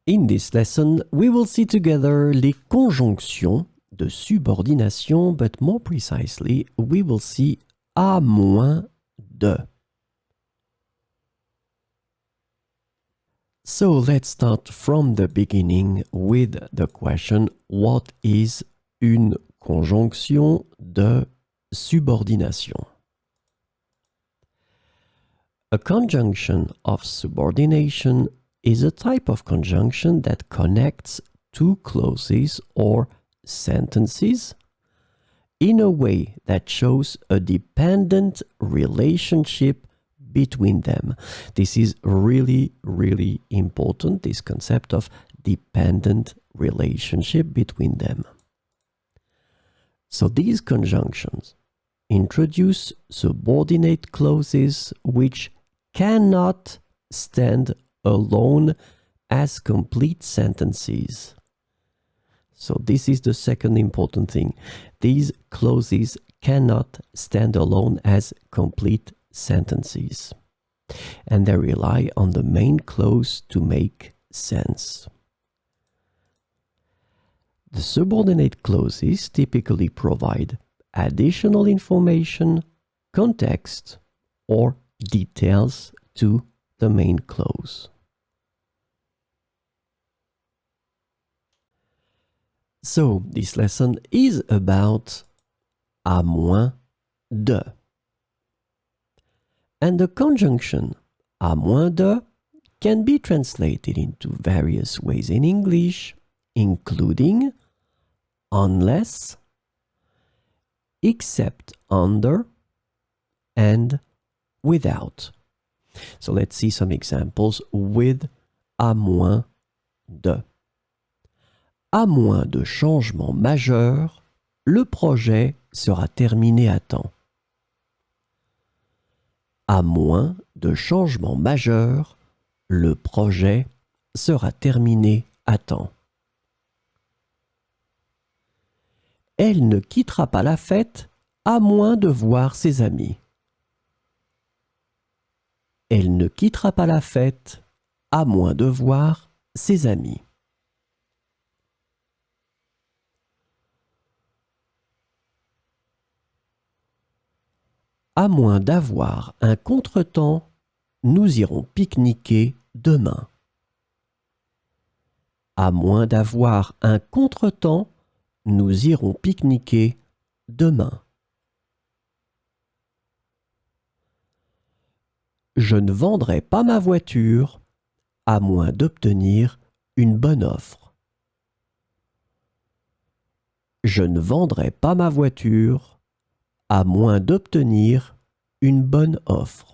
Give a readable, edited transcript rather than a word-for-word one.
In this lesson, we will see together les conjonctions de subordination, but more precisely, we will see à moins de. So let's start from the beginning with the question, what is une conjonction de subordination? A conjunction of subordination is a type of conjunction that connects two clauses or sentences in a way that shows a dependent relationship between them. This is really, really important, this concept of dependent relationship between them. So these conjunctions introduce subordinate clauses which cannot stand alone as complete sentences. So this is the second important thing. These clauses cannot stand alone as complete sentences, and they rely on the main clause to make sense. The subordinate clauses typically provide additional information, context, or details to the main clause. So, this lesson is about à moins de. And the conjunction à moins de can be translated into various ways in English, including unless, except under, and without. So let's see some examples with à moins de. À moins de changements majeurs, le projet sera terminé à temps. À moins de changements majeurs, le projet sera terminé à temps. Elle ne quittera pas la fête à moins de voir ses amis. Elle ne quittera pas la fête à moins de voir ses amis. À moins d'avoir un contretemps, nous irons pique-niquer demain. À moins d'avoir un contretemps, nous irons pique-niquer demain. Je ne vendrai pas ma voiture à moins d'obtenir une bonne offre. Je ne vendrai pas ma voiture à moins d'obtenir une bonne offre.